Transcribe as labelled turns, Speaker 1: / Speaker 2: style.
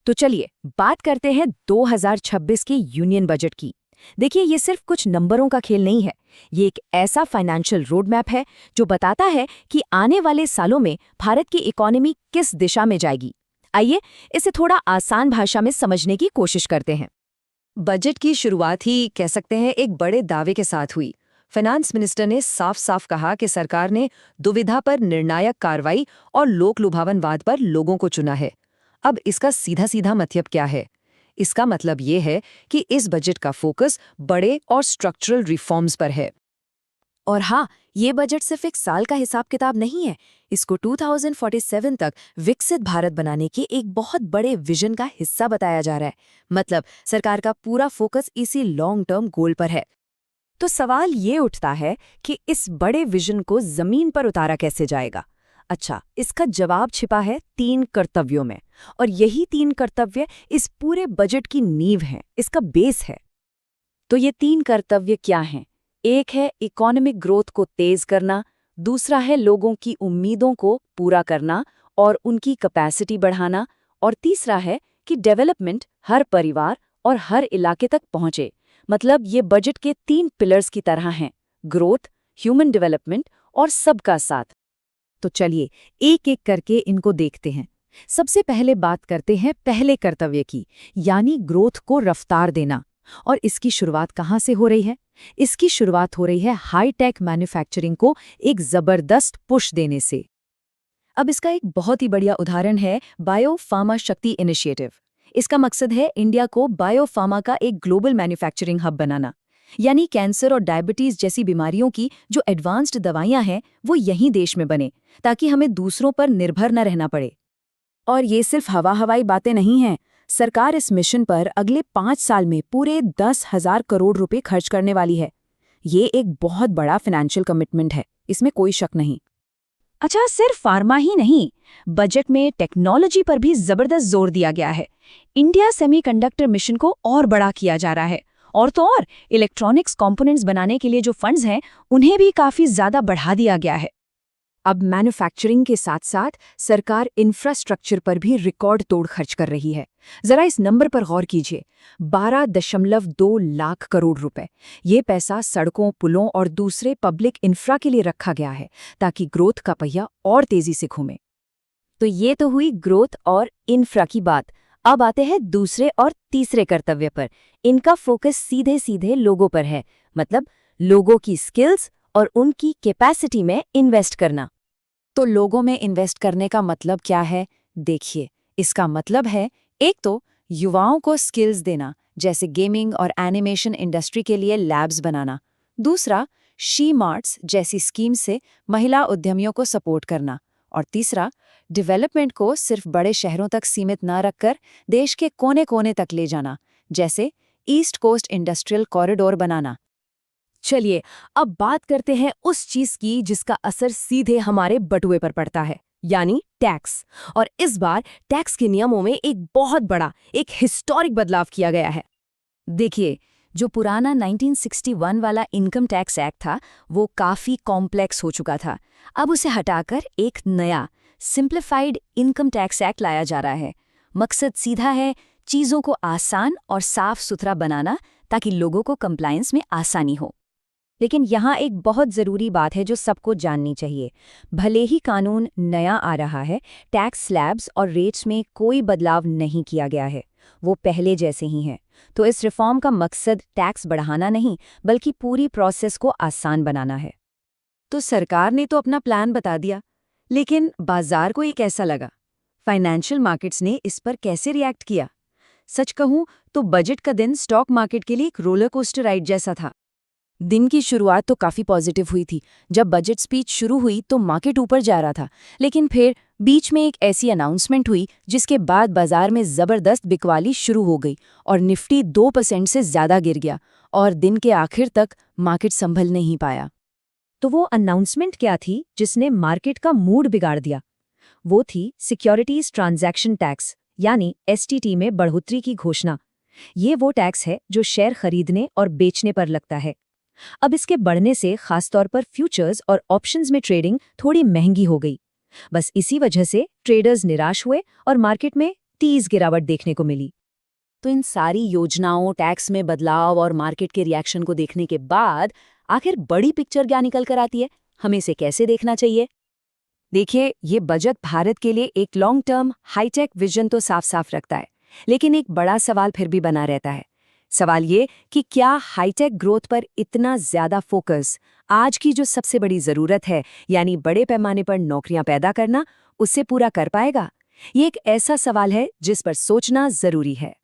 Speaker 1: तो चलिए बात करते हैं 2026 के यूनियन बजट की। देखिए, ये सिर्फ कुछ नंबरों का खेल नहीं है। ये एक ऐसा फाइनेंशियल रोड मैप है जो बताता है कि आने वाले सालों में भारत की इकोनॉमी किस दिशा में जाएगी। आइए इसे थोड़ा आसान भाषा में समझने की कोशिश करते हैं।
Speaker 2: बजट की शुरुआत ही कह सकते हैं एक बड़े दावे के साथ हुई। फाइनेंस मिनिस्टर ने साफ साफ कहा कि सरकार ने दुविधा पर निर्णायक कार्रवाई और लोक लुभावनवाद पर लोगों को चुना है। अब इसका सीधा सीधा मतलब क्या है? इसका मतलब ये है कि इस बजट का फोकस बड़े और स्ट्रक्चरल रिफॉर्म्स पर है।
Speaker 1: और हाँ, ये बजट सिर्फ एक साल का हिसाब किताब नहीं है। इसको 2047 तक विकसित भारत बनाने के एक बहुत बड़े विजन का हिस्सा बताया जा रहा है। मतलब सरकार का पूरा फोकस इसी लॉन्ग टर्म गोल पर है। तो सवाल ये उठता है कि इस बड़े विजन को जमीन पर उतारा कैसे जाएगा। अच्छा, इसका जवाब छिपा है 3 कर्तव्यों में, और यही 3 कर्तव्य इस पूरे बजट की नींव हैं, इसका बेस है। तो ये 3 कर्तव्य क्या हैं? एक है इकोनॉमिक ग्रोथ को तेज करना, दूसरा है लोगों की उम्मीदों को पूरा करना और उनकी कैपेसिटी बढ़ाना, और तीसरा है कि डेवलपमेंट हर परिवार और हर इलाके तक पहुंचे। मतलब ये बजट के 3 पिलर्स की तरह हैं: ग्रोथ, ह्यूमन डेवलपमेंट और सबका साथ। तो चलिए एक एक करके इनको देखते हैं। सबसे पहले बात करते हैं पहले कर्तव्य की, यानी ग्रोथ को रफ्तार देना। और इसकी शुरुआत कहाँ से हो रही है? इसकी शुरुआत हो रही है हाई-टेक मैन्युफैक्चरिंग को एक जबरदस्त पुश देने से। अब इसका एक बहुत ही बढ़िया उदाहरण है बायो फार्मा शक्ति इनिशिएटिव। इसका मकसद है इंडिया को बायो फार्मा का एक ग्लोबल मैन्युफैक्चरिंग हब बनाना, यानी कैंसर और डायबिटीज जैसी बीमारियों की जो एडवांस्ड दवाइयां हैं वो यहीं देश में बने, ताकि हमें दूसरों पर निर्भर न रहना पड़े। और ये सिर्फ हवाई बातें नहीं हैं। सरकार इस मिशन पर अगले 5 साल में पूरे 10,000 करोड़ रुपए खर्च करने वाली है। ये एक बहुत बड़ा फाइनेंशियल कमिटमेंट है, इसमें कोई शक नहीं। अच्छा, सिर्फ फार्मा ही नहीं, बजट में टेक्नोलॉजी पर भी जबरदस्त जोर दिया गया है। इंडिया सेमीकंडक्टर मिशन को और बड़ा किया जा रहा है, और तो और इलेक्ट्रॉनिक्स कंपोनेंट्स बनाने के लिए जो फंड्स हैं उन्हें भी काफी ज्यादा बढ़ा दिया गया है। अब मैन्युफैक्चरिंग के साथ साथ सरकार इंफ्रास्ट्रक्चर पर भी रिकॉर्ड तोड़ खर्च कर रही है। जरा इस नंबर पर गौर कीजिए, 12.2 लाख करोड़ रुपए। ये पैसा सड़कों, पुलों और दूसरे पब्लिक इंफ्रा के लिए रखा गया है, ताकि ग्रोथ का पहिया और तेजी से घूमे। तो ये तो हुई ग्रोथ और इंफ्रा की बात। अब आते हैं दूसरे और तीसरे कर्तव्य पर। इनका फोकस सीधे सीधे लोगों पर है, मतलब लोगों की स्किल्स और उनकी कैपेसिटी में इन्वेस्ट करना। तो लोगों में इन्वेस्ट करने का मतलब क्या है? देखिए, इसका मतलब है एक तो युवाओं को स्किल्स देना, जैसे गेमिंग और एनिमेशन इंडस्ट्री के लिए लैब्स बनाना। दूसरा, शी मार्ट्स जैसी स्कीम से महिला उद्यमियों को सपोर्ट करना। और तीसरा, डेवलपमेंट को सिर्फ बड़े शहरों तक सीमित न रखकर देश के कोने कोने तक ले जाना, जैसे ईस्ट कोस्ट इंडस्ट्रियल कॉरिडोर बनाना। चलिए अब बात करते हैं उस चीज की जिसका असर सीधे हमारे बटुए पर पड़ता है, यानी टैक्स। और इस बार टैक्स के नियमों में एक बहुत बड़ा, एक हिस्टोरिक बदलाव किया गया है। देखिए, जो पुराना 1961 वाला इनकम टैक्स एक्ट था वो काफी कॉम्प्लेक्स हो चुका था। अब उसे हटाकर एक नया सिंप्लीफाइड इनकम टैक्स एक्ट लाया जा रहा है। मकसद सीधा है, चीजों को आसान और साफ सुथरा बनाना, ताकि लोगों को कंप्लायंस में आसानी हो। लेकिन यहाँ एक बहुत ज़रूरी बात है जो सबको जाननी चाहिए। भले ही कानून नया आ रहा है, टैक्स स्लैब्स और रेट्स में कोई बदलाव नहीं किया गया है, वो पहले जैसे ही हैं। तो इस रिफॉर्म का मकसद टैक्स बढ़ाना नहीं, बल्कि पूरी प्रोसेस को आसान बनाना है। तो सरकार ने तो अपना प्लान बता दिया, लेकिन बाजार को ये कैसा लगा? फाइनेंशियल मार्केट्स ने इस पर कैसे रिएक्ट किया? सच कहूँ तो बजट का दिन स्टॉक मार्केट के लिए एक रोलर कोस्टर राइड जैसा था। दिन की शुरुआत तो काफ़ी पॉजिटिव हुई थी। जब बजट स्पीच शुरू हुई तो मार्केट ऊपर जा रहा था, लेकिन फिर बीच में एक ऐसी अनाउंसमेंट हुई जिसके बाद बाजार में ज़बरदस्त बिकवाली शुरू हो गई और निफ्टी 2% से ज़्यादा गिर गया और दिन के आखिर तक मार्केट संभल नहीं पाया। तो वो अनाउंसमेंट क्या थी जिसने मार्केट का मूड बिगाड़ दिया? वो थी सिक्योरिटीज ट्रांजैक्शन टैक्स, यानी एसटीटी में बढ़ोतरी की घोषणा। ये वो टैक्स है जो शेयर खरीदने और बेचने पर लगता है। अब इसके बढ़ने से खासतौर पर फ्यूचर्स और ऑप्शंस में ट्रेडिंग थोड़ी महंगी हो गई। बस इसी वजह से ट्रेडर्स निराश हुए और मार्केट में
Speaker 2: 30 गिरावट देखने को मिली।
Speaker 3: तो इन सारी योजनाओं, टैक्स में बदलाव और मार्केट के रिएक्शन को देखने के बाद आखिर बड़ी पिक्चर क्या निकल कर आती है? हमें इसे कैसे देखना चाहिए?
Speaker 2: देखिए, ये बजट भारत के लिए एक लॉन्ग टर्म हाईटेक विजन तो साफ साफ रखता है, लेकिन एक बड़ा सवाल फिर भी बना रहता है। सवाल ये कि क्या हाईटेक ग्रोथ पर इतना ज्यादा फोकस आज की जो सबसे बड़ी जरूरत है, यानी बड़े पैमाने पर नौकरियां पैदा करना, उससे पूरा कर पाएगा? ये एक ऐसा सवाल है जिस पर सोचना जरूरी है।